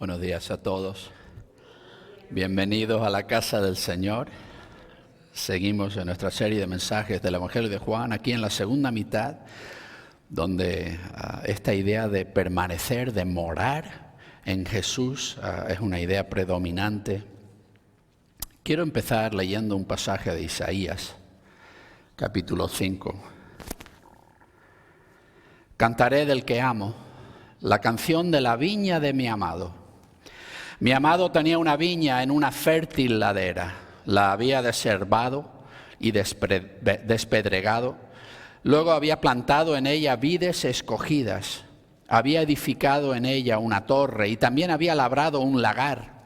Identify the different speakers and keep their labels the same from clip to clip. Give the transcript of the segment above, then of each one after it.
Speaker 1: Buenos días a todos. Bienvenidos a la casa del Señor. Seguimos en nuestra serie de mensajes del Evangelio de Juan, aquí en la segunda mitad, donde esta idea de permanecer, de morar en Jesús, es una idea predominante. Quiero empezar leyendo un pasaje de Isaías, capítulo 5. Cantaré del que amo, la canción de la viña de mi amado. Mi amado tenía una viña en una fértil ladera, la había deshervado y despedregado, luego había plantado en ella vides escogidas, había edificado en ella una torre y también había labrado un lagar.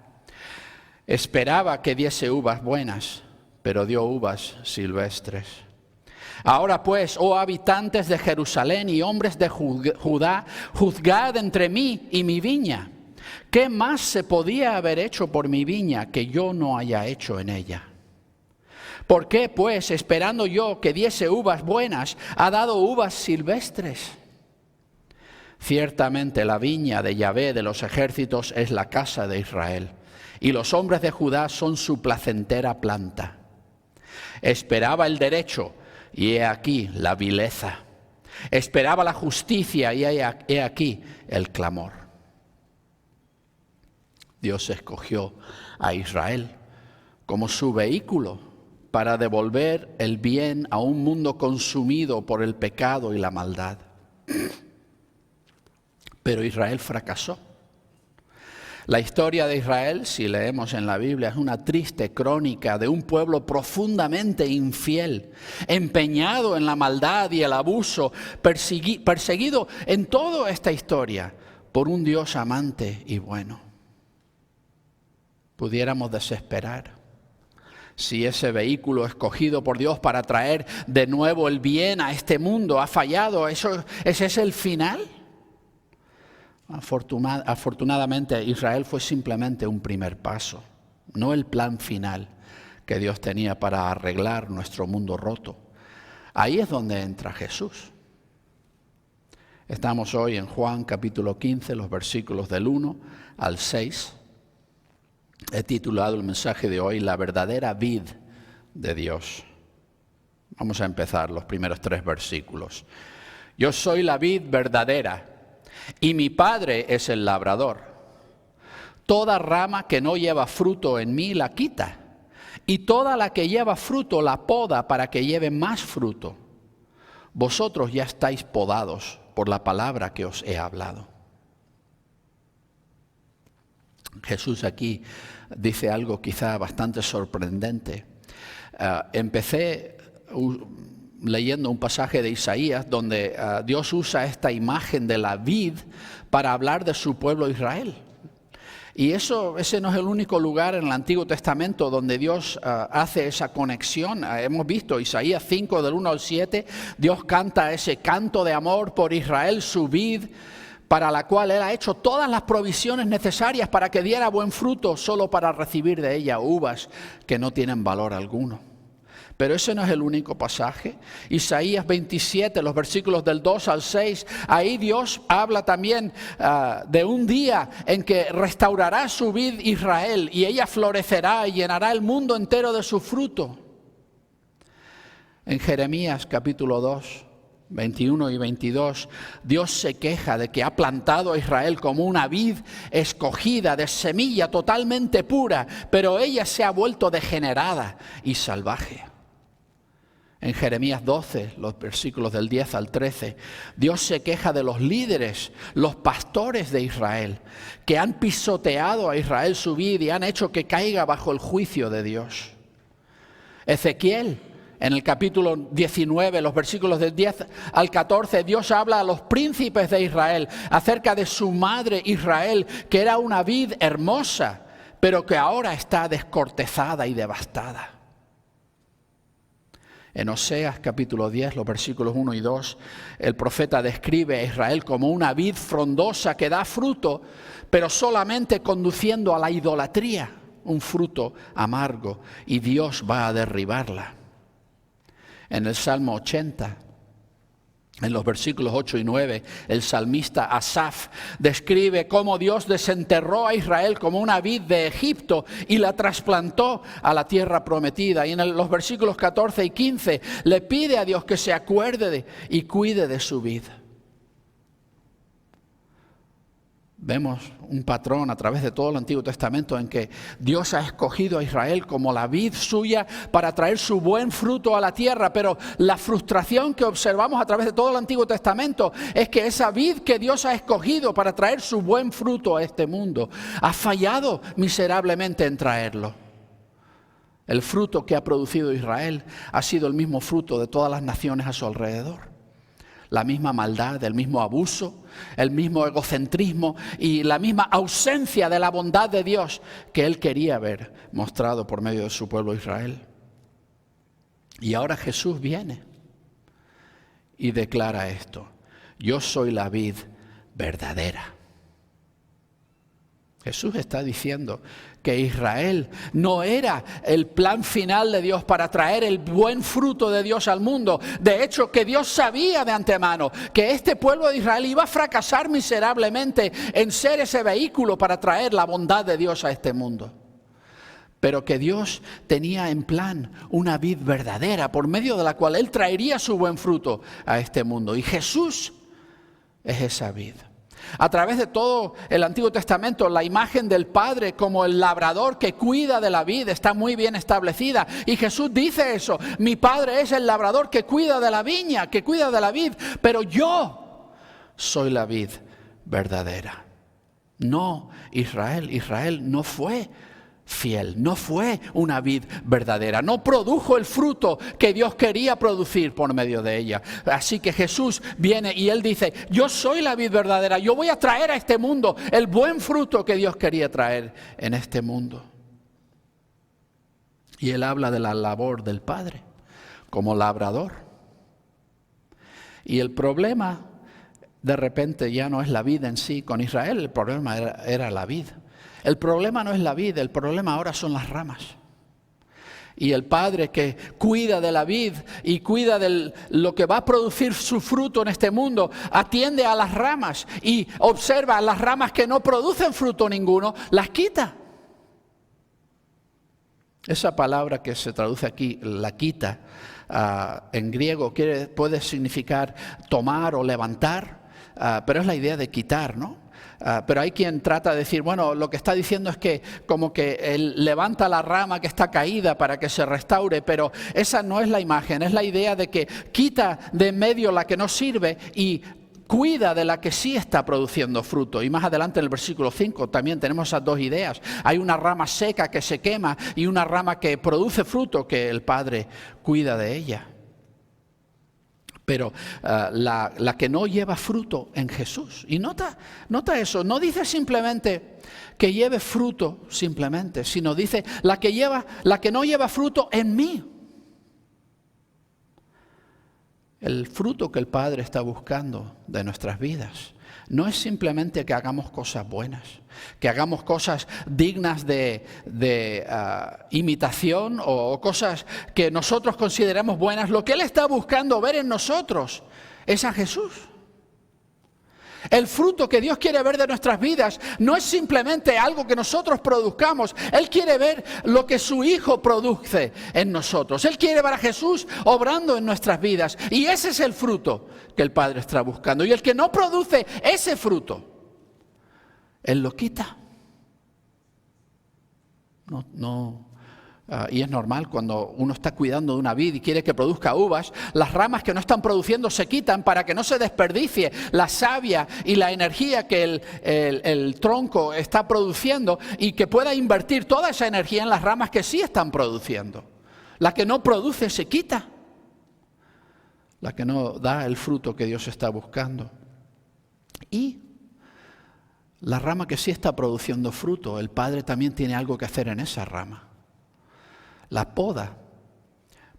Speaker 1: Esperaba que diese uvas buenas, pero dio uvas silvestres. Ahora pues, oh habitantes de Jerusalén y hombres de Judá, juzgad entre mí y mi viña. ¿Qué más se podía haber hecho por mi viña que yo no haya hecho en ella? ¿Por qué, pues, esperando yo que diese uvas buenas, ha dado uvas silvestres? Ciertamente la viña de Yahvé de los ejércitos es la casa de Israel, y los hombres de Judá son su placentera planta. Esperaba el derecho, y he aquí la vileza. Esperaba la justicia, y he aquí el clamor. Dios escogió a Israel como su vehículo para devolver el bien a un mundo consumido por el pecado y la maldad. Pero Israel fracasó. La historia de Israel, si leemos en la Biblia, es una triste crónica de un pueblo profundamente infiel, empeñado en la maldad y el abuso, perseguido en toda esta historia por un Dios amante y bueno. Pudiéramos desesperar si ese vehículo escogido por Dios para traer de nuevo el bien a este mundo ha fallado. ¿Ese es el final? Afortunadamente, Israel fue simplemente un primer paso, no el plan final que Dios tenía para arreglar nuestro mundo roto. Ahí es donde entra Jesús. Estamos hoy en Juan capítulo 15, los versículos del 1 al 6. He titulado el mensaje de hoy, La verdadera vid de Dios. Vamos a empezar los primeros 3 versículos. Yo soy la vid verdadera y mi Padre es el labrador. Toda rama que no lleva fruto en mí la quita, y toda la que lleva fruto la poda para que lleve más fruto. Vosotros ya estáis podados por la palabra que os he hablado. Jesús aquí dice algo quizá bastante sorprendente. Empecé leyendo un pasaje de Isaías donde Dios usa esta imagen de la vid para hablar de su pueblo Israel. Y ese no es el único lugar en el Antiguo Testamento donde Dios hace esa conexión. Hemos visto Isaías 5 del 1 al 7, Dios canta ese canto de amor por Israel, su vid, para la cual Él ha hecho todas las provisiones necesarias para que diera buen fruto, solo para recibir de ella uvas que no tienen valor alguno. Pero ese no es el único pasaje. Isaías 27, los versículos del 2 al 6, ahí Dios habla también de un día en que restaurará su vid Israel y ella florecerá y llenará el mundo entero de su fruto. En Jeremías capítulo 2, 21 y 22, Dios se queja de que ha plantado a Israel como una vid escogida de semilla totalmente pura, pero ella se ha vuelto degenerada y salvaje. En Jeremías 12, los versículos del 10 al 13, Dios se queja de los líderes, los pastores de Israel, que han pisoteado a Israel su vid y han hecho que caiga bajo el juicio de Dios. Ezequiel, en el capítulo 19, los versículos del 10 al 14, Dios habla a los príncipes de Israel acerca de su madre Israel, que era una vid hermosa, pero que ahora está descortezada y devastada. En Oseas capítulo 10, los versículos 1 y 2, el profeta describe a Israel como una vid frondosa que da fruto, pero solamente conduciendo a la idolatría, un fruto amargo, y Dios va a derribarla. En el Salmo 80, En los versículos 8 y 9, el salmista Asaf describe cómo Dios desenterró a Israel como una vid de Egipto y la trasplantó a la tierra prometida. Y en los versículos 14 y 15 le pide a Dios que se acuerde y cuide de su vid. Vemos un patrón a través de todo el Antiguo Testamento en que Dios ha escogido a Israel como la vid suya para traer su buen fruto a la tierra, pero la frustración que observamos a través de todo el Antiguo Testamento es que esa vid que Dios ha escogido para traer su buen fruto a este mundo ha fallado miserablemente en traerlo. El fruto que ha producido Israel ha sido el mismo fruto de todas las naciones a su alrededor. La misma maldad, el mismo abuso, el mismo egocentrismo y la misma ausencia de la bondad de Dios que Él quería ver mostrado por medio de su pueblo Israel. Y ahora Jesús viene y declara esto: yo soy la vid verdadera. Jesús está diciendo que Israel no era el plan final de Dios para traer el buen fruto de Dios al mundo. De hecho, que Dios sabía de antemano que este pueblo de Israel iba a fracasar miserablemente en ser ese vehículo para traer la bondad de Dios a este mundo. Pero que Dios tenía en plan una vid verdadera por medio de la cual Él traería su buen fruto a este mundo. Y Jesús es esa vid. A través de todo el Antiguo Testamento, la imagen del Padre como el labrador que cuida de la vid está muy bien establecida. Y Jesús dice eso: mi Padre es el labrador que cuida de la viña, que cuida de la vid, pero yo soy la vid verdadera. No Israel. Israel no fue fiel, no fue una vid verdadera, no produjo el fruto que Dios quería producir por medio de ella. Así que Jesús viene y Él dice: yo soy la vid verdadera, yo voy a traer a este mundo el buen fruto que Dios quería traer en este mundo. Y Él habla de la labor del Padre como labrador. Y el problema de repente ya no es la vid en sí. Con Israel el problema era la vid. El problema no es la vid, el problema ahora son las ramas. Y el Padre que cuida de la vid y cuida de lo que va a producir su fruto en este mundo, atiende a las ramas y observa las ramas que no producen fruto ninguno, las quita. Esa palabra que se traduce aquí, la quita, en griego puede significar tomar o levantar, pero es la idea de quitar, ¿no? Pero hay quien trata de decir, bueno, lo que está diciendo es que como que él levanta la rama que está caída para que se restaure, pero esa no es la imagen, es la idea de que quita de en medio la que no sirve y cuida de la que sí está produciendo fruto. Y más adelante en el versículo 5 también tenemos esas dos ideas. Hay una rama seca que se quema y una rama que produce fruto que el Padre cuida de ella. Pero la que no lleva fruto en Jesús. Y nota eso, no dice simplemente que lleve fruto simplemente, sino dice la que no lleva fruto en mí. El fruto que el Padre está buscando de nuestras vidas no es simplemente que hagamos cosas buenas, que hagamos cosas dignas de imitación o cosas que nosotros consideramos buenas. Lo que Él está buscando ver en nosotros es a Jesús. El fruto que Dios quiere ver de nuestras vidas no es simplemente algo que nosotros produzcamos. Él quiere ver lo que su Hijo produce en nosotros. Él quiere ver a Jesús obrando en nuestras vidas. Y ese es el fruto que el Padre está buscando. Y el que no produce ese fruto, Él lo quita. Y es normal cuando uno está cuidando de una vid y quiere que produzca uvas, las ramas que no están produciendo se quitan para que no se desperdicie la savia y la energía que el tronco está produciendo y que pueda invertir toda esa energía en las ramas que sí están produciendo. La que no produce se quita, la que no da el fruto que Dios está buscando. Y la rama que sí está produciendo fruto, el Padre también tiene algo que hacer en esa rama. La poda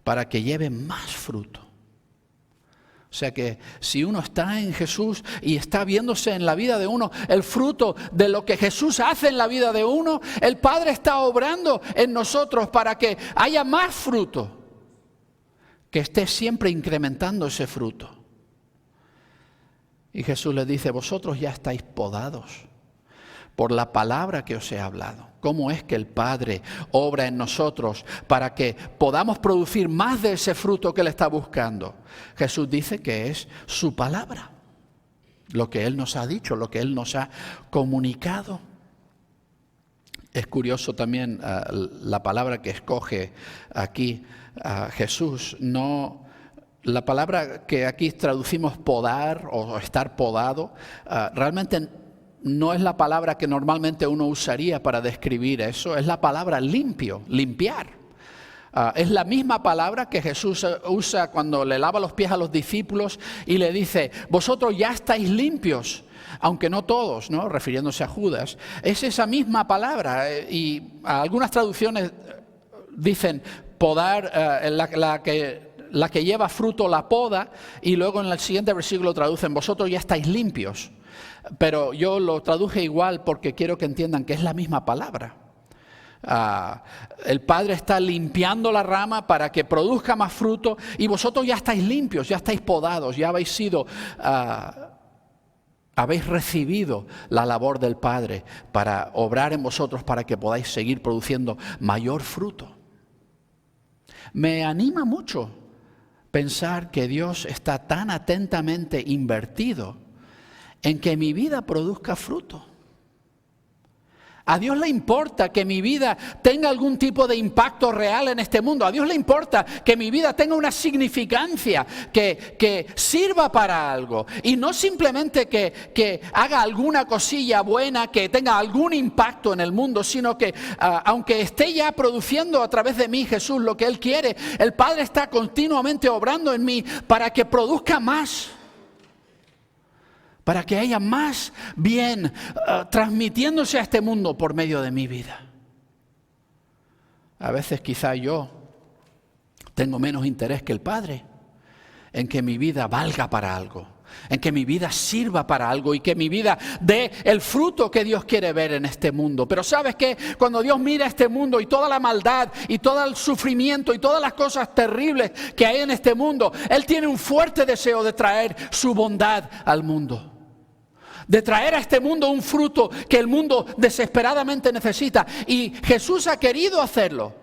Speaker 1: para que lleve más fruto. O sea que si uno está en Jesús y está viéndose en la vida de uno el fruto de lo que Jesús hace en la vida de uno, el Padre está obrando en nosotros para que haya más fruto, que esté siempre incrementando ese fruto. Y Jesús les dice, vosotros ya estáis podados por la palabra que os he hablado. ¿Cómo es que el Padre obra en nosotros para que podamos producir más de ese fruto que Él está buscando? Jesús dice que es su palabra, lo que Él nos ha dicho, lo que Él nos ha comunicado. Es curioso también la palabra que escoge aquí Jesús. La palabra que aquí traducimos podar o estar podado, realmente no es la palabra que normalmente uno usaría para describir eso, es la palabra limpio, limpiar. Es la misma palabra que Jesús usa cuando le lava los pies a los discípulos y le dice, vosotros ya estáis limpios, aunque no todos, ¿no? Refiriéndose a Judas. Es esa misma palabra y algunas traducciones dicen podar, la que lleva fruto la poda, y luego en el siguiente versículo traducen, vosotros ya estáis limpios. Pero yo lo traduje igual porque quiero que entiendan que es la misma palabra. El Padre está limpiando la rama para que produzca más fruto y vosotros ya estáis limpios, ya estáis podados, ya habéis recibido la labor del Padre para obrar en vosotros para que podáis seguir produciendo mayor fruto. Me anima mucho pensar que Dios está tan atentamente invertido en que mi vida produzca fruto. A Dios le importa que mi vida tenga algún tipo de impacto real en este mundo. A Dios le importa que mi vida tenga una significancia, que sirva para algo. Y no simplemente que haga alguna cosilla buena, que tenga algún impacto en el mundo, sino que aunque esté ya produciendo a través de mí Jesús lo que Él quiere, el Padre está continuamente obrando en mí para que produzca más. Para que haya más bien transmitiéndose a este mundo por medio de mi vida. A veces quizá yo tengo menos interés que el Padre en que mi vida valga para algo, en que mi vida sirva para algo y que mi vida dé el fruto que Dios quiere ver en este mundo. Pero ¿sabes qué? Cuando Dios mira este mundo y toda la maldad y todo el sufrimiento y todas las cosas terribles que hay en este mundo, Él tiene un fuerte deseo de traer su bondad al mundo. De traer a este mundo un fruto que el mundo desesperadamente necesita. Y Jesús ha querido hacerlo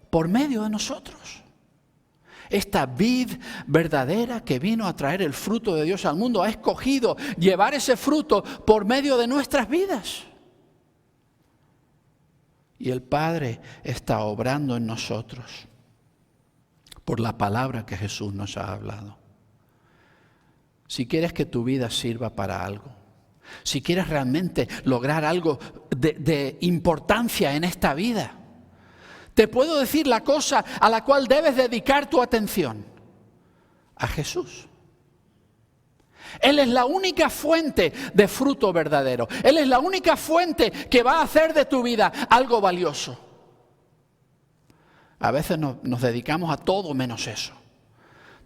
Speaker 1: por medio de nosotros. Esta vid verdadera que vino a traer el fruto de Dios al mundo ha escogido llevar ese fruto por medio de nuestras vidas. Y el Padre está obrando en nosotros por la palabra que Jesús nos ha hablado. Si quieres que tu vida sirva para algo, si quieres realmente lograr algo de importancia en esta vida, te puedo decir la cosa a la cual debes dedicar tu atención: a Jesús. Él es la única fuente de fruto verdadero. Él es la única fuente que va a hacer de tu vida algo valioso. A veces nos dedicamos a todo menos eso.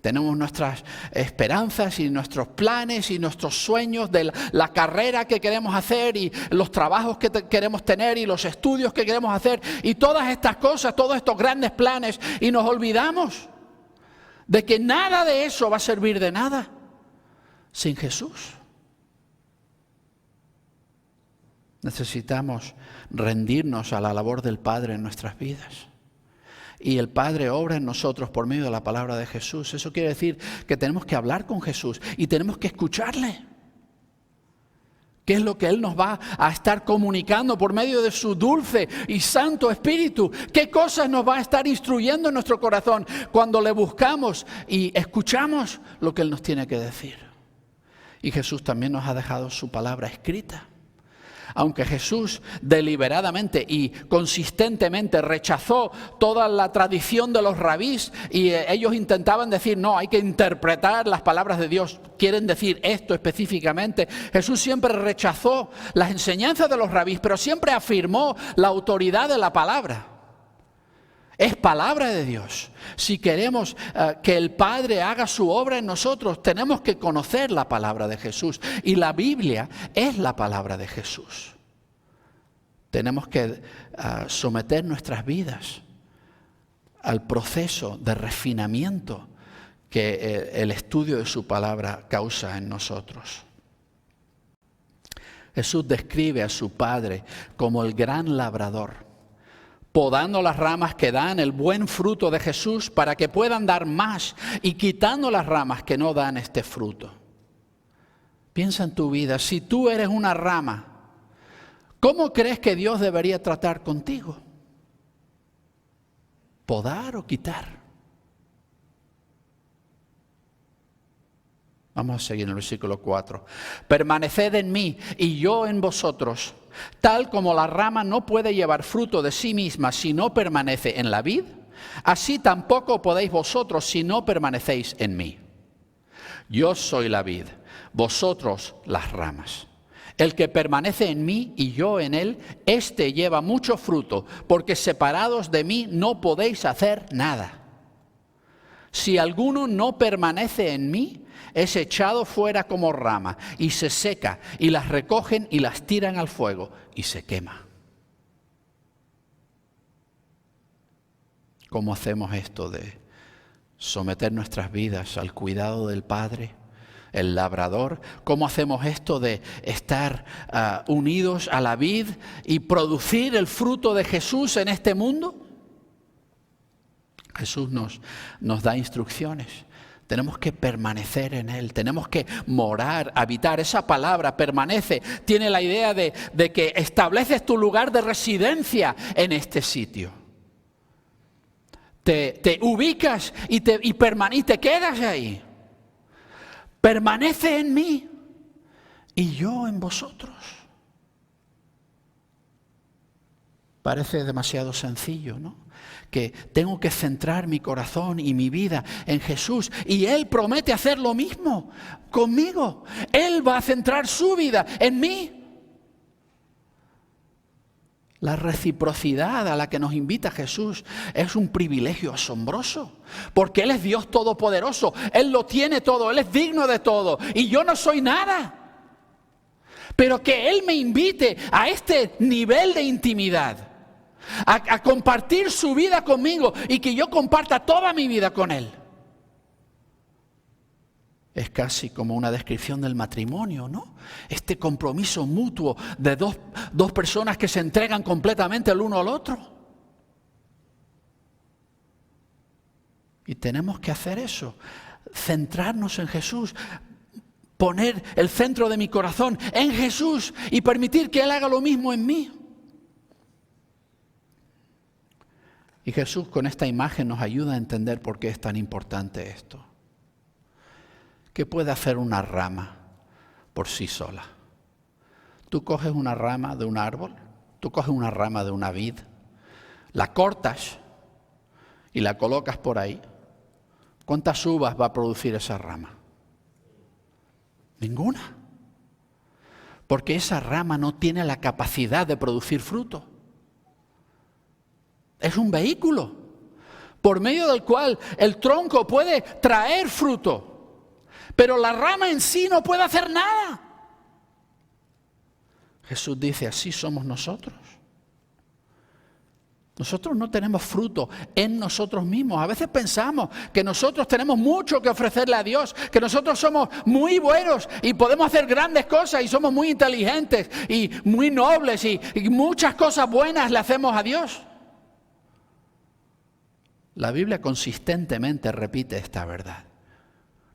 Speaker 1: Tenemos nuestras esperanzas y nuestros planes y nuestros sueños de la carrera que queremos hacer y los trabajos que queremos tener y los estudios que queremos hacer y todas estas cosas, todos estos grandes planes, y nos olvidamos de que nada de eso va a servir de nada sin Jesús. Necesitamos rendirnos a la labor del Padre en nuestras vidas. Y el Padre obra en nosotros por medio de la palabra de Jesús. Eso quiere decir que tenemos que hablar con Jesús y tenemos que escucharle. ¿Qué es lo que Él nos va a estar comunicando por medio de su dulce y santo Espíritu? ¿Qué cosas nos va a estar instruyendo en nuestro corazón cuando le buscamos y escuchamos lo que Él nos tiene que decir? Y Jesús también nos ha dejado su palabra escrita. Aunque Jesús deliberadamente y consistentemente rechazó toda la tradición de los rabís y ellos intentaban decir, no, hay que interpretar las palabras de Dios, quieren decir esto específicamente. Jesús siempre rechazó las enseñanzas de los rabís, pero siempre afirmó la autoridad de la palabra. Es palabra de Dios. Si queremos que el Padre haga su obra en nosotros, tenemos que conocer la palabra de Jesús. Y la Biblia es la palabra de Jesús. Tenemos que someter nuestras vidas al proceso de refinamiento que el estudio de su palabra causa en nosotros. Jesús describe a su Padre como el gran labrador, podando las ramas que dan el buen fruto de Jesús para que puedan dar más y quitando las ramas que no dan este fruto. Piensa en tu vida, si tú eres una rama, ¿cómo crees que Dios debería tratar contigo? ¿Podar o quitar? Vamos a seguir en el versículo 4. Permaneced en mí y yo en vosotros. Tal como la rama no puede llevar fruto de sí misma si no permanece en la vid, así tampoco podéis vosotros si no permanecéis en mí. Yo soy la vid, vosotros las ramas. El que permanece en mí y yo en él, éste lleva mucho fruto, porque separados de mí no podéis hacer nada. Si alguno no permanece en mí, es echado fuera como rama y se seca, y las recogen y las tiran al fuego y se quema. ¿Cómo hacemos esto de someter nuestras vidas al cuidado del Padre, el labrador? ¿Cómo hacemos esto de estar unidos a la vid y producir el fruto de Jesús en este mundo? Jesús nos da instrucciones. Tenemos que permanecer en Él, tenemos que morar, habitar. Esa palabra, permanece, tiene la idea de que estableces tu lugar de residencia en este sitio. Te ubicas y te quedas ahí. Permanece en mí y yo en vosotros. Parece demasiado sencillo, ¿no? Que tengo que centrar mi corazón y mi vida en Jesús. Y Él promete hacer lo mismo conmigo. Él va a centrar su vida en mí. La reciprocidad a la que nos invita Jesús es un privilegio asombroso. Porque Él es Dios todopoderoso. Él lo tiene todo. Él es digno de todo. Y yo no soy nada. Pero que Él me invite a este nivel de intimidad. A compartir su vida conmigo y que yo comparta toda mi vida con Él. Es casi como una descripción del matrimonio, ¿no? Este compromiso mutuo de dos personas que se entregan completamente el uno al otro. Y tenemos que hacer eso, centrarnos en Jesús, poner el centro de mi corazón en Jesús y permitir que Él haga lo mismo en mí. Y Jesús con esta imagen nos ayuda a entender por qué es tan importante esto. ¿Qué puede hacer una rama por sí sola? Tú coges una rama de un árbol, tú coges una rama de una vid, la cortas y la colocas por ahí. ¿Cuántas uvas va a producir esa rama? Ninguna. Porque esa rama no tiene la capacidad de producir fruto. Es un vehículo por medio del cual el tronco puede traer fruto, pero la rama en sí no puede hacer nada. Jesús dice, así somos nosotros. Nosotros no tenemos fruto en nosotros mismos. A veces pensamos que nosotros tenemos mucho que ofrecerle a Dios, que nosotros somos muy buenos y podemos hacer grandes cosas y somos muy inteligentes y muy nobles y muchas cosas buenas le hacemos a Dios. La Biblia consistentemente repite esta verdad.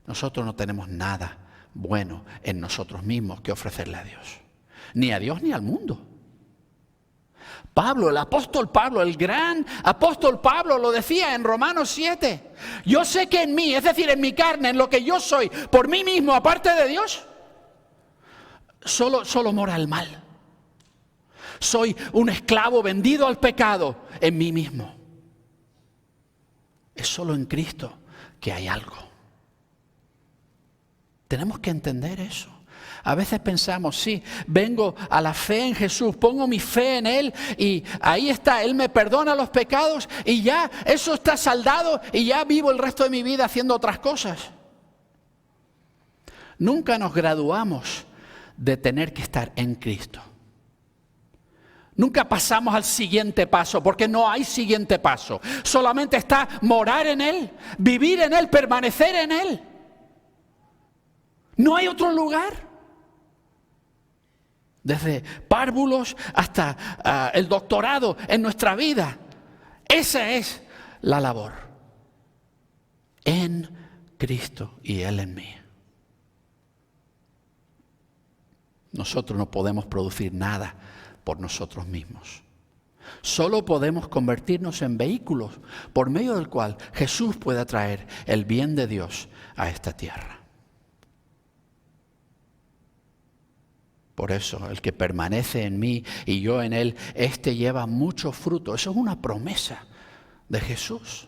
Speaker 1: Nosotros no tenemos nada bueno en nosotros mismos que ofrecerle a Dios. Ni a Dios ni al mundo. Pablo, el apóstol Pablo, el gran apóstol Pablo lo decía en Romanos 7. Yo sé que en mí, es decir, en mi carne, en lo que yo soy, por mí mismo, aparte de Dios, solo mora el mal. Soy un esclavo vendido al pecado en mí mismo. Es solo en Cristo que hay algo. Tenemos que entender eso. A veces pensamos, sí, vengo a la fe en Jesús, pongo mi fe en Él y ahí está, Él me perdona los pecados y ya eso está saldado y ya vivo el resto de mi vida haciendo otras cosas. Nunca nos graduamos de tener que estar en Cristo. Nunca pasamos al siguiente paso, porque no hay siguiente paso. Solamente está morar en Él, vivir en Él, permanecer en Él. No hay otro lugar. desde párvulos hasta el doctorado en nuestra vida. Esa es la labor. En Cristo y Él en mí. Nosotros no podemos producir nada por nosotros mismos. Solo podemos convertirnos en vehículos por medio del cual Jesús pueda traer el bien de Dios a esta tierra. Por eso, el que permanece en mí y yo en él, éste lleva mucho fruto. Eso es una promesa de Jesús.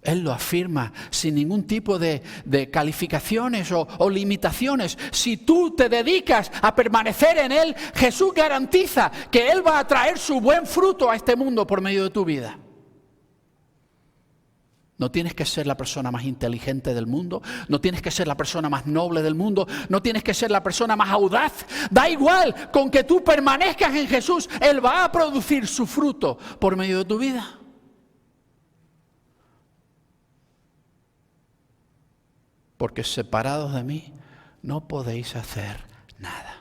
Speaker 1: Él lo afirma sin ningún tipo de calificaciones o limitaciones. Si tú te dedicas a permanecer en Él, Jesús garantiza que Él va a traer su buen fruto a este mundo por medio de tu vida. No tienes que ser la persona más inteligente del mundo, no tienes que ser la persona más noble del mundo, no tienes que ser la persona más audaz. Da igual, con que tú permanezcas en Jesús, Él va a producir su fruto por medio de tu vida. Porque separados de mí no podéis hacer nada.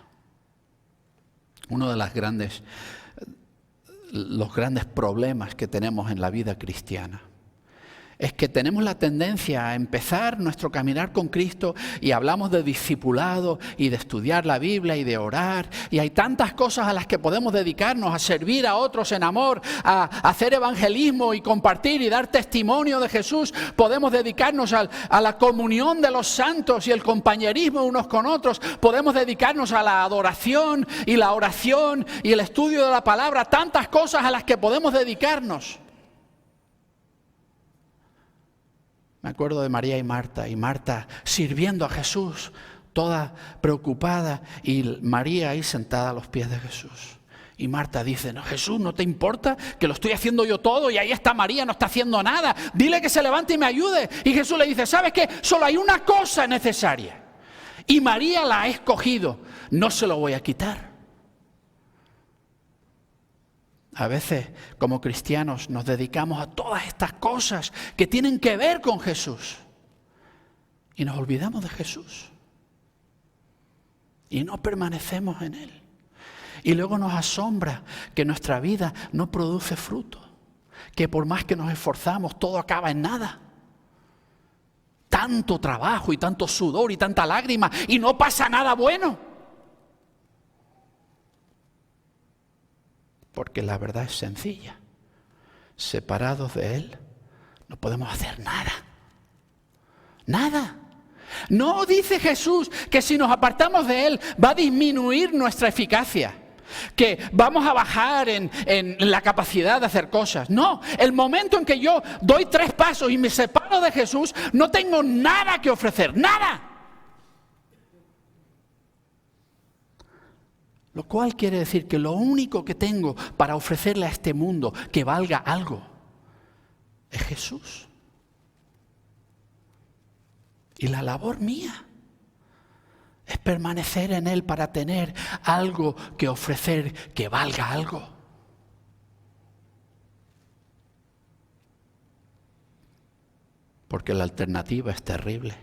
Speaker 1: Uno de los grandes problemas que tenemos en la vida cristiana es que tenemos la tendencia a empezar nuestro caminar con Cristo y hablamos de discipulado y de estudiar la Biblia y de orar, y hay tantas cosas a las que podemos dedicarnos, a servir a otros en amor, a hacer evangelismo y compartir y dar testimonio de Jesús. Podemos dedicarnos a la comunión de los santos y el compañerismo unos con otros. Podemos dedicarnos a la adoración y la oración y el estudio de la palabra. Tantas cosas a las que podemos dedicarnos. Me acuerdo de María y Marta sirviendo a Jesús, toda preocupada, y María ahí sentada a los pies de Jesús. Y Marta dice: no, Jesús, ¿no te importa que lo estoy haciendo yo todo? Y ahí está María, no está haciendo nada. Dile que se levante y me ayude. Y Jesús le dice: ¿sabes qué? Solo hay una cosa necesaria. Y María la ha escogido. No se lo voy a quitar. A veces, como cristianos, nos dedicamos a todas estas cosas que tienen que ver con Jesús. Y nos olvidamos de Jesús. Y no permanecemos en Él. Y luego nos asombra que nuestra vida no produce fruto. Que por más que nos esforzamos, todo acaba en nada. Tanto trabajo y tanto sudor y tanta lágrima y no pasa nada bueno. Porque la verdad es sencilla. Separados de Él, no podemos hacer nada. Nada. No dice Jesús que si nos apartamos de Él va a disminuir nuestra eficacia, que vamos a bajar en la capacidad de hacer cosas. No, el momento en que yo doy 3 pasos y me separo de Jesús, no tengo nada que ofrecer, nada. Lo cual quiere decir que lo único que tengo para ofrecerle a este mundo que valga algo es Jesús. Y la labor mía es permanecer en Él para tener algo que ofrecer que valga algo. Porque la alternativa es terrible.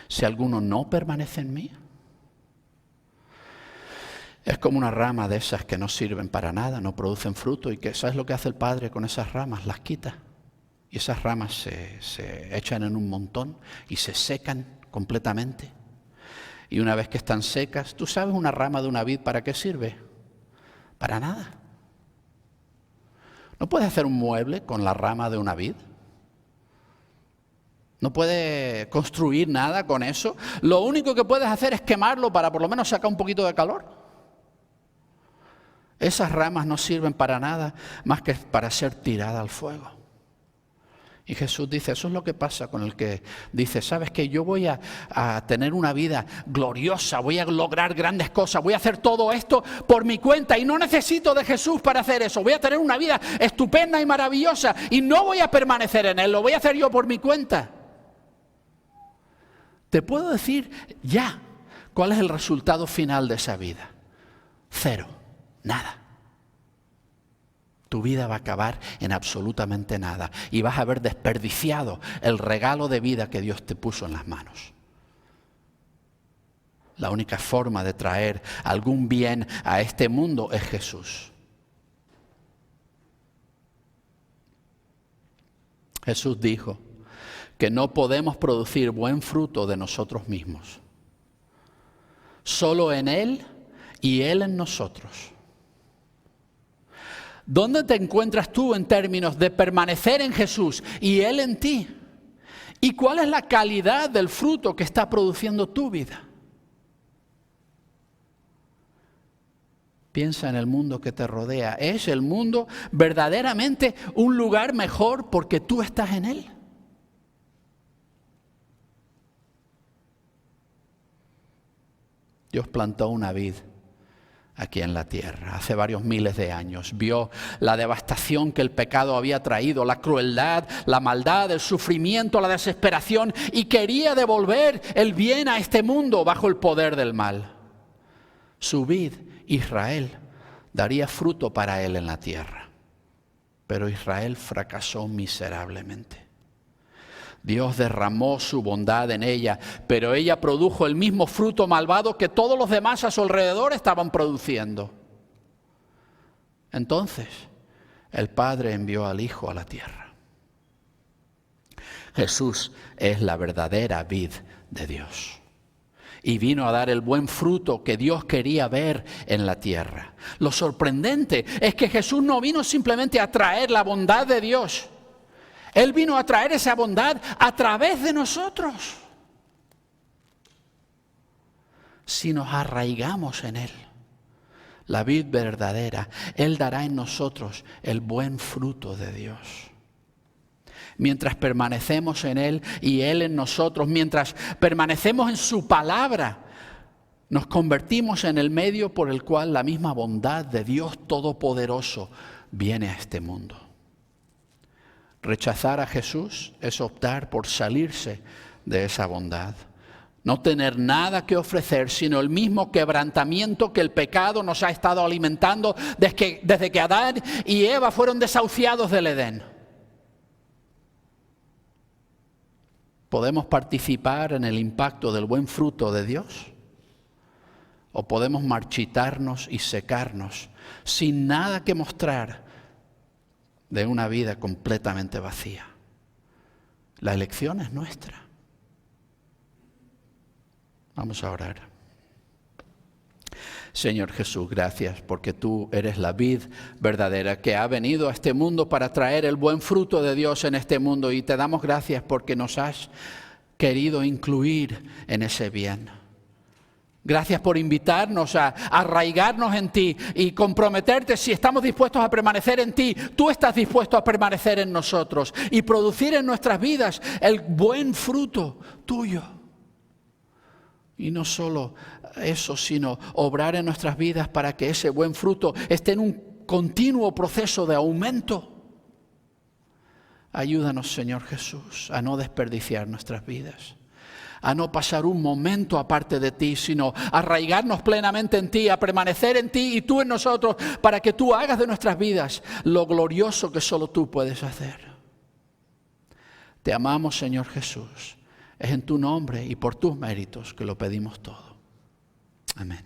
Speaker 1: Si alguno no permanece en mí, es como una rama de esas que no sirven para nada, no producen fruto, y que ¿sabes lo que hace el Padre con esas ramas? Las quita. Y esas ramas se echan en un montón y se secan completamente. Y una vez que están secas, ¿tú sabes una rama de una vid para qué sirve? Para nada. ¿No puedes hacer un mueble con la rama de una vid? No puedes construir nada con eso. Lo único que puedes hacer es quemarlo para por lo menos sacar un poquito de calor. Esas ramas no sirven para nada más que para ser tiradas al fuego. Y Jesús dice, eso es lo que pasa con el que dice, ¿sabes qué? Yo voy a tener una vida gloriosa, voy a lograr grandes cosas, voy a hacer todo esto por mi cuenta y no necesito de Jesús para hacer eso. Voy a tener una vida estupenda y maravillosa y no voy a permanecer en Él, lo voy a hacer yo por mi cuenta. Te puedo decir ya cuál es el resultado final de esa vida. 0. Nada. Tu vida va a acabar en absolutamente nada y vas a haber desperdiciado el regalo de vida que Dios te puso en las manos. La única forma de traer algún bien a este mundo es Jesús. Jesús dijo que no podemos producir buen fruto de nosotros mismos. Solo en Él y Él en nosotros. ¿Dónde te encuentras tú en términos de permanecer en Jesús y Él en ti? ¿Y cuál es la calidad del fruto que está produciendo tu vida? Piensa en el mundo que te rodea. ¿Es el mundo verdaderamente un lugar mejor porque tú estás en él? Dios plantó una vid aquí en la tierra hace varios miles de años. Vio la devastación que el pecado había traído, la crueldad, la maldad, el sufrimiento, la desesperación, y quería devolver el bien a este mundo bajo el poder del mal. Su vid, Israel, daría fruto para él en la tierra, pero Israel fracasó miserablemente. Dios derramó su bondad en ella, pero ella produjo el mismo fruto malvado que todos los demás a su alrededor estaban produciendo. Entonces, el Padre envió al Hijo a la tierra. Jesús es la verdadera vid de Dios. Y vino a dar el buen fruto que Dios quería ver en la tierra. Lo sorprendente es que Jesús no vino simplemente a traer la bondad de Dios. Él vino a traer esa bondad a través de nosotros. Si nos arraigamos en Él, la vid verdadera, Él dará en nosotros el buen fruto de Dios. Mientras permanecemos en Él y Él en nosotros, mientras permanecemos en su palabra, nos convertimos en el medio por el cual la misma bondad de Dios Todopoderoso viene a este mundo. Rechazar a Jesús es optar por salirse de esa bondad. No tener nada que ofrecer, sino el mismo quebrantamiento que el pecado nos ha estado alimentando desde que Adán y Eva fueron desahuciados del Edén. ¿Podemos participar en el impacto del buen fruto de Dios? ¿O podemos marchitarnos y secarnos sin nada que mostrar de una vida completamente vacía? La elección es nuestra. Vamos a orar. Señor Jesús, gracias porque tú eres la vid verdadera que ha venido a este mundo para traer el buen fruto de Dios en este mundo, y te damos gracias porque nos has querido incluir en ese bien. Gracias por invitarnos a arraigarnos en ti y comprometerte. Si estamos dispuestos a permanecer en ti, tú estás dispuesto a permanecer en nosotros y producir en nuestras vidas el buen fruto tuyo. Y no solo eso, sino obrar en nuestras vidas para que ese buen fruto esté en un continuo proceso de aumento. Ayúdanos, Señor Jesús, a no desperdiciar nuestras vidas, a no pasar un momento aparte de ti, sino a arraigarnos plenamente en ti, a permanecer en ti y tú en nosotros, para que tú hagas de nuestras vidas lo glorioso que solo tú puedes hacer. Te amamos, Señor Jesús. Es en tu nombre y por tus méritos que lo pedimos todo. Amén.